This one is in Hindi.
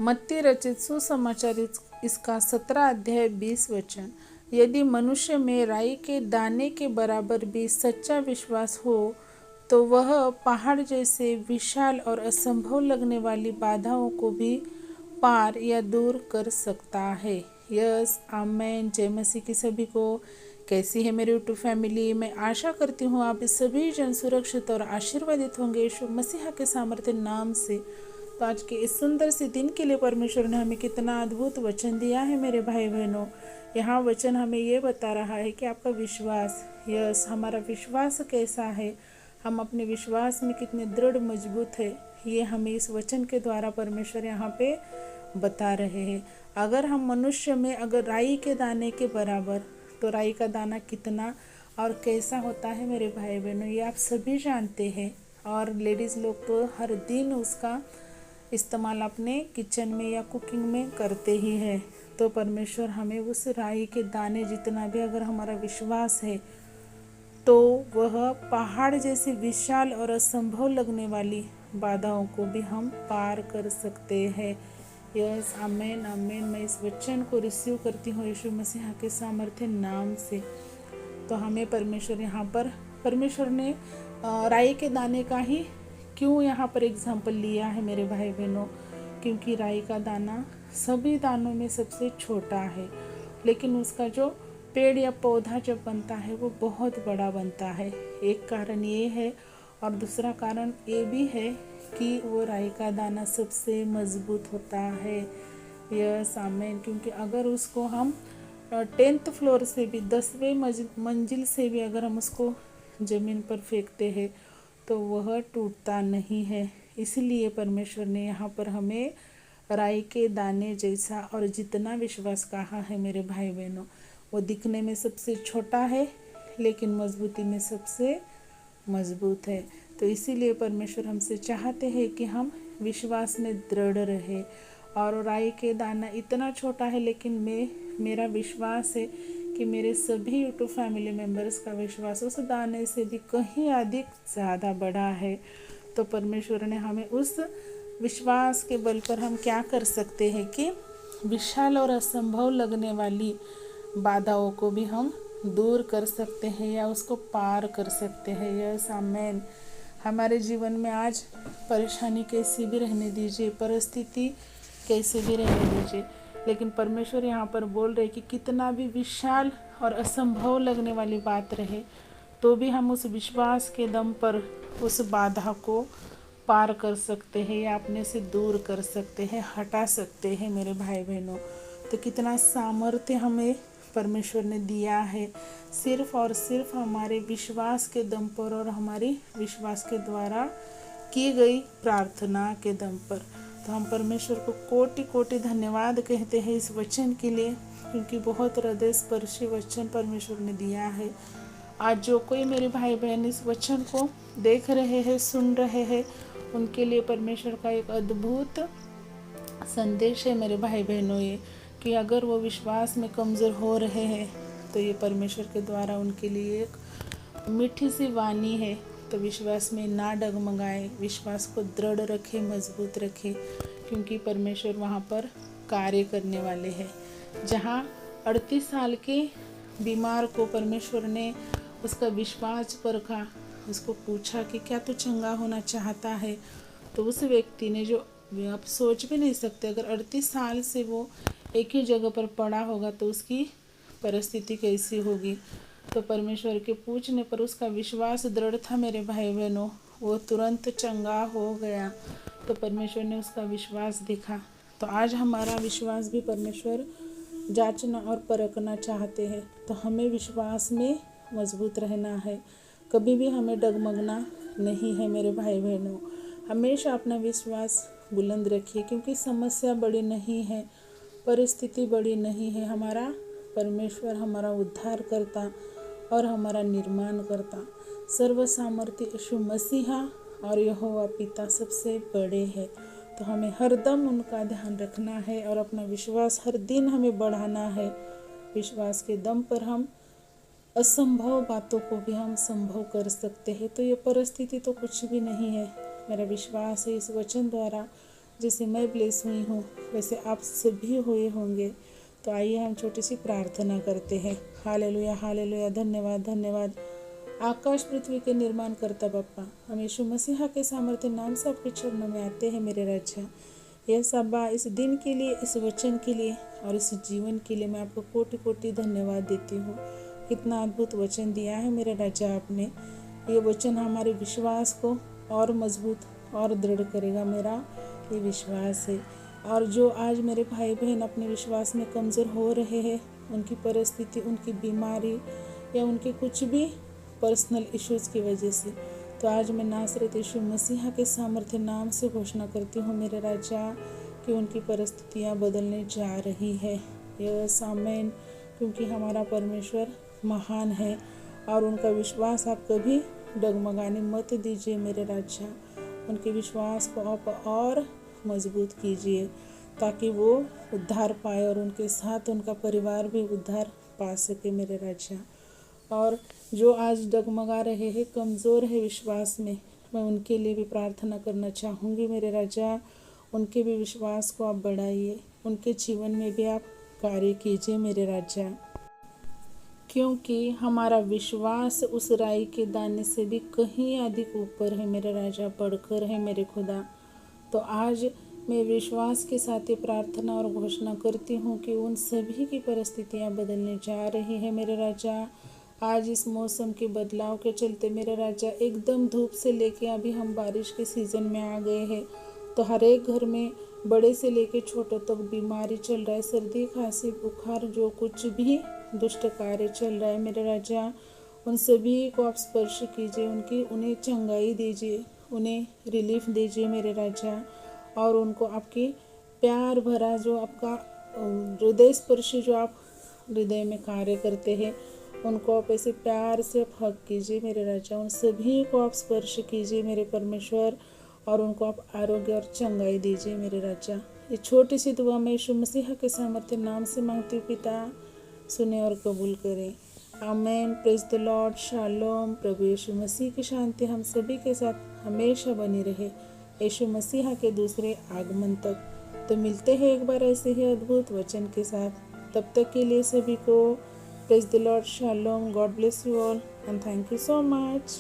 मत्ती रचित सुसमाचार इसका 17 अध्याय 20 वचन। यदि मनुष्य में राई के दाने के बराबर भी सच्चा विश्वास हो तो वह पहाड़ जैसे विशाल और असंभव लगने वाली बाधाओं को भी पार या दूर कर सकता है। यस, आमेन। जय मसीह की सभी को। कैसी है मेरी यूट्यूब फैमिली? मैं आशा करती हूँ आप सभी जन सुरक्षित और आशीर्वादित होंगे यीशु मसीह के सामर्थ्य नाम से। तो आज के इस सुंदर से दिन के लिए परमेश्वर ने हमें कितना अद्भुत वचन दिया है मेरे भाई बहनों। यहाँ वचन हमें ये बता रहा है कि आपका विश्वास, यस, हमारा विश्वास कैसा है, हम अपने विश्वास में कितने दृढ़ मजबूत है, ये हमें इस वचन के द्वारा परमेश्वर यहाँ पे बता रहे हैं। अगर हम मनुष्य में अगर राई के दाने के बराबर, तो राई का दाना कितना और कैसा होता है मेरे भाई बहनों, ये आप सभी जानते हैं। और लेडीज़ लोग तो हर दिन उसका इस्तेमाल अपने किचन में या कुकिंग में करते ही है। तो परमेश्वर हमें उस राई के दाने जितना भी अगर हमारा विश्वास है तो वह पहाड़ जैसी विशाल और असंभव लगने वाली बाधाओं को भी हम पार कर सकते हैं। यस, आमेन आमेन। मैं इस वचन को रिसीव करती हूँ यीशु मसीह के सामर्थ्य नाम से। तो हमें परमेश्वर यहाँ पर, परमेश्वर ने राई के दाने का ही क्यों यहाँ पर एग्जाम्पल लिया है मेरे भाई बहनों, क्योंकि राई का दाना सभी दानों में सबसे छोटा है, लेकिन उसका जो पेड़ या पौधा जब बनता है वो बहुत बड़ा बनता है। एक कारण ये है, और दूसरा कारण ये भी है कि वो राई का दाना सबसे मजबूत होता है। यस, आमेन। क्योंकि अगर उसको हम 10th फ्लोर से भी, 10वें मंजिल से भी अगर हम उसको ज़मीन पर फेंकते हैं तो वह टूटता नहीं है। इसलिए परमेश्वर ने यहाँ पर हमें राई के दाने जैसा और जितना विश्वास कहा है मेरे भाई बहनों। वो दिखने में सबसे छोटा है लेकिन मजबूती में सबसे मजबूत है। तो इसीलिए परमेश्वर हमसे चाहते हैं कि हम विश्वास में दृढ़ रहे। और राई के दाना इतना छोटा है, लेकिन मेरा विश्वास है कि मेरे सभी यूट्यूब फैमिली मेम्बर्स का विश्वास उस दाने से भी कहीं अधिक ज़्यादा बड़ा है। तो परमेश्वर ने हमें उस विश्वास के बल पर हम क्या कर सकते हैं कि विशाल और असंभव लगने वाली बाधाओं को भी हम दूर कर सकते हैं या उसको पार कर सकते हैं। यस, आमेन। हमारे जीवन में आज परेशानी कैसी भी रहने दीजिए, परिस्थिति कैसे भी रहने दीजिए, लेकिन परमेश्वर यहाँ पर बोल रहे कि कितना भी विशाल और असंभव लगने वाली बात रहे तो भी हम उस विश्वास के दम पर उस बाधा को पार कर सकते हैं या अपने से दूर कर सकते हैं, हटा सकते हैं मेरे भाई बहनों। तो कितना सामर्थ्य हमें परमेश्वर ने दिया है, सिर्फ और सिर्फ हमारे विश्वास के दम पर और हमारी विश्वास के द्वारा की गई प्रार्थना के दम पर। तो हम परमेश्वर को कोटि कोटि धन्यवाद कहते हैं इस वचन के लिए, क्योंकि बहुत हृदय स्पर्शी वचन परमेश्वर ने दिया है। आज जो कोई मेरे भाई बहन इस वचन को देख रहे हैं, सुन रहे हैं, उनके लिए परमेश्वर का एक अद्भुत संदेश है मेरे भाई बहनों, ये कि अगर वो विश्वास में कमज़ोर हो रहे हैं तो ये परमेश्वर के द्वारा उनके लिए एक मीठी सी वाणी है। तो विश्वास में ना डगमगाए, विश्वास को दृढ़ रखे, मजबूत रखे, क्योंकि परमेश्वर वहाँ पर कार्य करने वाले हैं। जहाँ 38 साल के बीमार को परमेश्वर ने उसका विश्वास परखा, उसको पूछा कि क्या तू चंगा होना चाहता है, तो उस व्यक्ति ने, जो आप सोच भी नहीं सकते, अगर 38 साल से वो एक ही जगह पर पड़ा होगा तो उसकी परिस्थिति कैसी होगी। तो परमेश्वर के पूछने पर उसका विश्वास दृढ़ था मेरे भाई बहनों, वो तुरंत चंगा हो गया। तो परमेश्वर ने उसका विश्वास देखा। तो आज हमारा विश्वास भी परमेश्वर जांचना और परखना चाहते हैं। तो हमें विश्वास में मजबूत रहना है, कभी भी हमें डगमगना नहीं है मेरे भाई बहनों। हमेशा अपना विश्वास बुलंद रखिए, क्योंकि समस्या बड़ी नहीं है, परिस्थिति बड़ी नहीं है। हमारा परमेश्वर हमारा उद्धार करता और हमारा निर्माण करता सर्व सामर्थ्य यीशु मसीहा और यहोवा पिता सबसे बड़े हैं। तो हमें हरदम उनका ध्यान रखना है और अपना विश्वास हर दिन हमें बढ़ाना है। विश्वास के दम पर हम असंभव बातों को भी हम संभव कर सकते हैं। तो ये परिस्थिति तो कुछ भी नहीं है। मेरा विश्वास है इस वचन द्वारा जैसे मैं ब्लेस हुई हूँ वैसे आप सभी हुए होंगे। तो आइए हम छोटी सी प्रार्थना करते हैं। हालेलुया हालेलुया, धन्यवाद धन्यवाद। आकाश पृथ्वी के निर्माण करता बापा, हम यीशु मसीहा के सामर्थ्य नाम से आपके चरणों में आते हैं मेरे राजा। यह सभा इस दिन के लिए, इस वचन के लिए और इस जीवन के लिए मैं आपको कोटि कोटि धन्यवाद देती हूँ। कितना अद्भुत वचन दिया है मेरे राजा आपने। ये वचन हमारे विश्वास को और मजबूत और दृढ़ करेगा, मेरा ये विश्वास है। और जो आज मेरे भाई बहन अपने विश्वास में कमज़ोर हो रहे हैं, उनकी परिस्थिति, उनकी बीमारी या उनके कुछ भी पर्सनल इश्यूज़ की वजह से, तो आज मैं नासरत यीशु मसीहा के सामर्थ्य नाम से घोषणा करती हूँ मेरे राजा कि उनकी परिस्थितियाँ बदलने जा रही है। यस आमीन, क्योंकि हमारा परमेश्वर महान है और उनका विश्वास आप कभी डगमगाने मत दीजिए मेरे राजा। उनके विश्वास को आप और मजबूत कीजिए ताकि वो उद्धार पाए और उनके साथ उनका परिवार भी उद्धार पा सके मेरे राजा। और जो आज डगमगा रहे हैं, कमज़ोर है विश्वास में, मैं उनके लिए भी प्रार्थना करना चाहूँगी मेरे राजा। उनके भी विश्वास को आप बढ़ाइए, उनके जीवन में भी आप कार्य कीजिए मेरे राजा, क्योंकि हमारा विश्वास उस राई के दाने से भी कहीं अधिक ऊपर है मेरे राजा, बढ़कर है मेरे खुदा। तो आज मैं विश्वास के साथ ये प्रार्थना और घोषणा करती हूँ कि उन सभी की परिस्थितियाँ बदलने जा रही है मेरे राजा। आज इस मौसम के बदलाव के चलते मेरे राजा, एकदम धूप से लेके अभी हम बारिश के सीज़न में आ गए हैं, तो हर एक घर में बड़े से लेके छोटों तक बीमारी चल रहा है, सर्दी खांसी बुखार, जो कुछ भी दुष्ट कार्य चल रहा है मेरे राजा, उन सभी को आप स्पर्श कीजिए, उन्हें चंगाई दीजिए, उन्हें रिलीफ दीजिए मेरे राजा। और उनको आपकी प्यार भरा जो आपका हृदय स्पर्शी जो आप हृदय में कार्य करते हैं, उनको आप ऐसे प्यार से आप हक कीजिए मेरे राजा। उन सभी को आप स्पर्श कीजिए मेरे परमेश्वर और उनको आप आरोग्य और चंगाई दीजिए मेरे राजा। ये छोटी सी दुआ मैं यीशु मसीहा के सामर्थ्य नाम से मांगती हूँ पिता, सुने और कबूल करें। आमेन। Praise the Lord. शालोम। प्रभु यीशु मसीह की शांति हम सभी के साथ हमेशा बनी रहे, यीशु मसीहा के दूसरे आगमन तक। तो मिलते हैं एक बार ऐसे ही अद्भुत वचन के साथ। तब तक के लिए सभी को praise the Lord. Shalom. God bless you all and thank you so much.